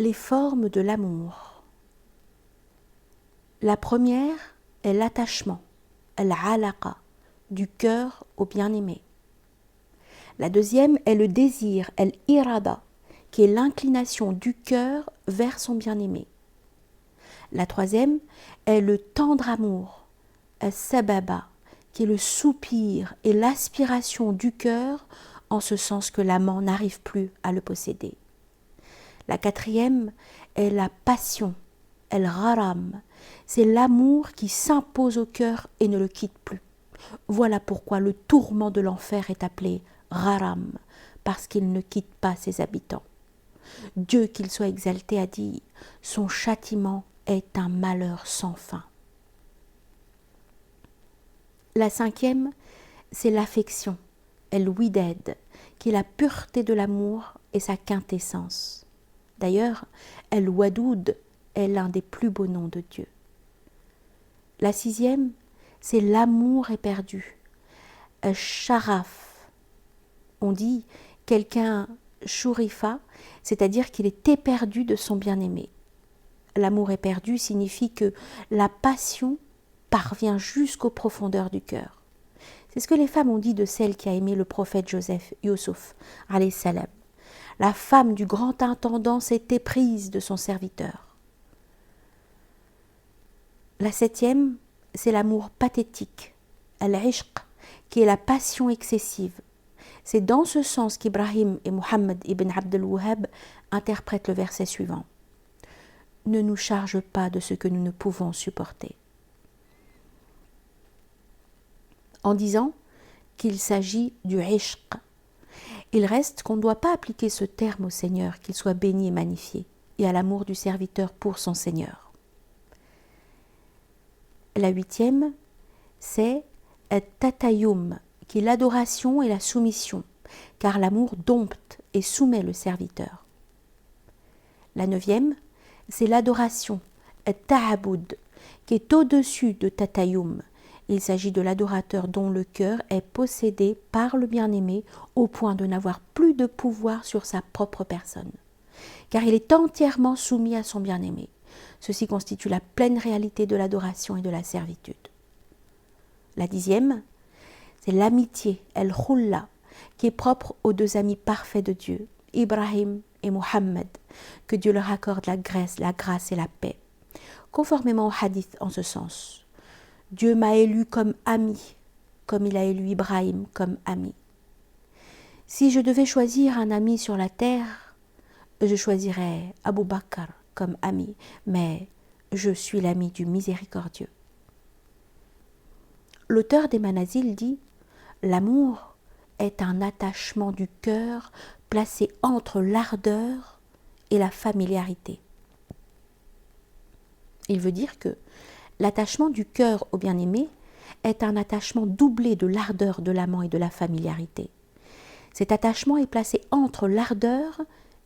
Les formes de l'amour. La première est l'attachement, al-alaqa, du cœur au bien-aimé. La deuxième est le désir, al-irada, qui est l'inclination du cœur vers son bien-aimé. La troisième est le tendre amour, al-sababa, qui est le soupir et l'aspiration du cœur, en ce sens que l'amant n'arrive plus à le posséder. La quatrième est la passion, el-gharam, c'est l'amour qui s'impose au cœur et ne le quitte plus. Voilà pourquoi le tourment de l'enfer est appelé gharam, parce qu'il ne quitte pas ses habitants. Dieu, qu'il soit exalté, a dit « Son châtiment est un malheur sans fin ». La cinquième, c'est l'affection, el-widad, qui est la pureté de l'amour et sa quintessence. D'ailleurs, el-wadoud est l'un des plus beaux noms de Dieu. La sixième, c'est l'amour éperdu, el-sharaf. On dit quelqu'un shurifa, c'est-à-dire qu'il est éperdu de son bien-aimé. L'amour éperdu signifie que la passion parvient jusqu'aux profondeurs du cœur. C'est ce que les femmes ont dit de celle qui a aimé le prophète Joseph, Youssouf, alayhi salam. La femme du grand intendant s'est éprise de son serviteur. La septième, c'est l'amour pathétique, al-ishq, qui est la passion excessive. C'est dans ce sens qu'Ibrahim et Muhammad ibn Abd al-Wahhab interprètent le verset suivant. Ne nous charge pas de ce que nous ne pouvons supporter. En disant qu'il s'agit du ishq, il reste qu'on ne doit pas appliquer ce terme au Seigneur, qu'il soit béni et magnifié, et à l'amour du serviteur pour son Seigneur. La huitième, c'est at-tatayum, qui est l'adoration et la soumission, car l'amour dompte et soumet le serviteur. La neuvième, c'est l'adoration, at-ta'aboud, qui est au-dessus de tatayum. Il s'agit de l'adorateur dont le cœur est possédé par le bien-aimé au point de n'avoir plus de pouvoir sur sa propre personne, car il est entièrement soumis à son bien-aimé. Ceci constitue la pleine réalité de l'adoration et de la servitude. La dixième, c'est l'amitié, el-khulla, qui est propre aux deux amis parfaits de Dieu, Ibrahim et Muhammad, que Dieu leur accorde la grâce et la paix, conformément au hadith en ce sens. Dieu m'a élu comme ami, comme il a élu Ibrahim comme ami. Si je devais choisir un ami sur la terre, je choisirais Abu Bakr comme ami, mais je suis l'ami du miséricordieux. L'auteur des Manazil dit « L'amour est un attachement du cœur placé entre l'ardeur et la familiarité. » Il veut dire que l'attachement du cœur au bien-aimé est un attachement doublé de l'ardeur de l'amant et de la familiarité. Cet attachement est placé entre l'ardeur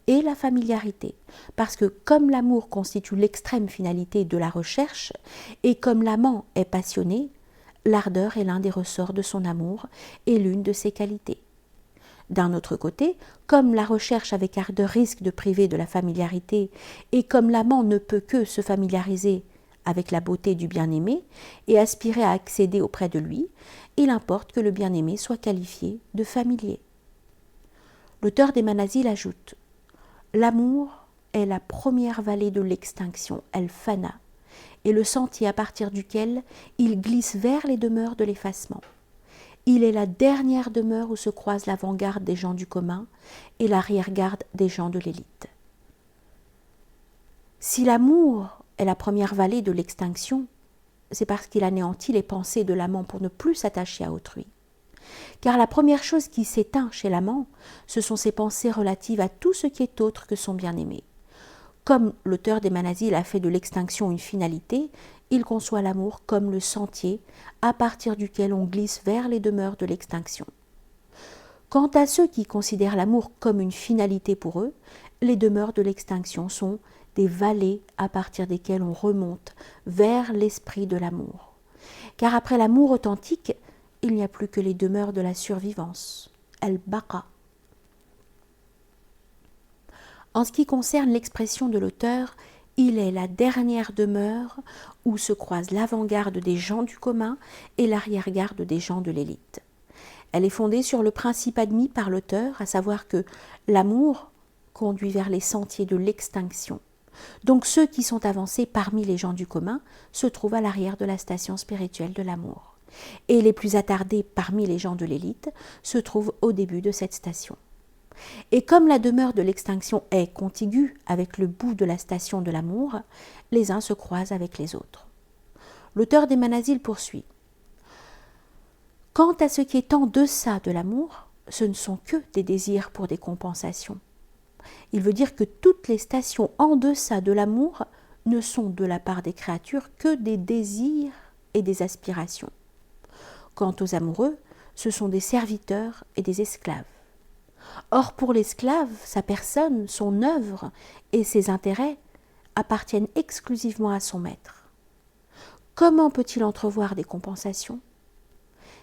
et la familiarité, parce que comme l'amour constitue l'extrême finalité de la recherche, et comme l'amant est passionné, l'ardeur est l'un des ressorts de son amour et l'une de ses qualités. D'un autre côté, comme la recherche avec ardeur risque de priver de la familiarité, et comme l'amant ne peut que se familiariser avec la beauté du bien-aimé et aspirer à accéder auprès de lui, il importe que le bien-aimé soit qualifié de familier. L'auteur des Manazil ajoute « L'amour est la première vallée de l'extinction, el-fana, et le sentier à partir duquel il glisse vers les demeures de l'effacement. Il est la dernière demeure où se croise l'avant-garde des gens du commun et l'arrière-garde des gens de l'élite. » Si l'amour est la première vallée de l'extinction, c'est parce qu'il anéantit les pensées de l'amant pour ne plus s'attacher à autrui. Car la première chose qui s'éteint chez l'amant, ce sont ses pensées relatives à tout ce qui est autre que son bien-aimé. Comme l'auteur des Manazil a fait de l'extinction une finalité, il conçoit l'amour comme le sentier à partir duquel on glisse vers les demeures de l'extinction. Quant à ceux qui considèrent l'amour comme une finalité pour eux, les demeures de l'extinction sont des vallées à partir desquelles on remonte vers l'esprit de l'amour. Car après l'amour authentique, il n'y a plus que les demeures de la survivance, al-baqa. En ce qui concerne l'expression de l'auteur, il est la dernière demeure où se croisent l'avant-garde des gens du commun et l'arrière-garde des gens de l'élite. Elle est fondée sur le principe admis par l'auteur, à savoir que l'amour conduit vers les sentiers de l'extinction. Donc ceux qui sont avancés parmi les gens du commun se trouvent à l'arrière de la station spirituelle de l'amour. Et les plus attardés parmi les gens de l'élite se trouvent au début de cette station. Et comme la demeure de l'extinction est contiguë avec le bout de la station de l'amour, les uns se croisent avec les autres. L'auteur des Manazil poursuit. Quant à ce qui est en deçà de l'amour, ce ne sont que des désirs pour des compensations. Il veut dire que toutes les stations en deçà de l'amour ne sont de la part des créatures que des désirs et des aspirations. Quant aux amoureux, ce sont des serviteurs et des esclaves. Or, pour l'esclave, sa personne, son œuvre et ses intérêts appartiennent exclusivement à son maître. Comment peut-il entrevoir des compensations ?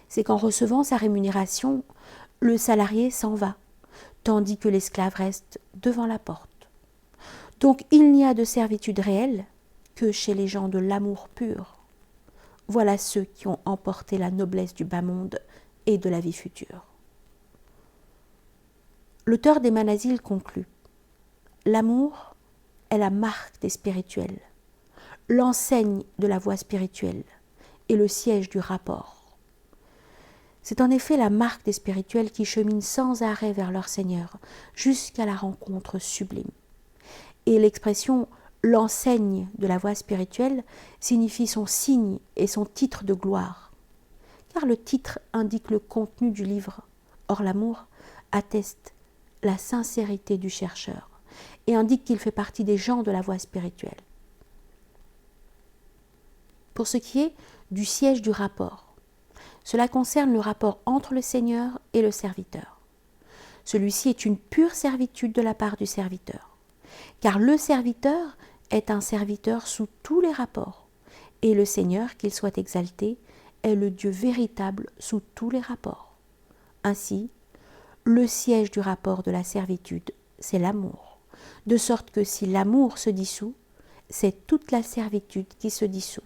C'est qu'en recevant sa rémunération, le salarié s'en va, tandis que l'esclave reste devant la porte. Donc il n'y a de servitude réelle que chez les gens de l'amour pur. Voilà ceux qui ont emporté la noblesse du bas monde et de la vie future. L'auteur des Manazil conclut. L'amour est la marque des spirituels, l'enseigne de la voie spirituelle et le siège du rapport. C'est en effet la marque des spirituels qui cheminent sans arrêt vers leur Seigneur, jusqu'à la rencontre sublime. Et l'expression « l'enseigne de la voie spirituelle » signifie son signe et son titre de gloire. Car le titre indique le contenu du livre. Or l'amour atteste la sincérité du chercheur et indique qu'il fait partie des gens de la voie spirituelle. Pour ce qui est du siège du rapport, cela concerne le rapport entre le Seigneur et le serviteur. Celui-ci est une pure servitude de la part du serviteur, car le serviteur est un serviteur sous tous les rapports, et le Seigneur, qu'il soit exalté, est le Dieu véritable sous tous les rapports. Ainsi, le siège du rapport de la servitude, c'est l'amour, de sorte que si l'amour se dissout, c'est toute la servitude qui se dissout.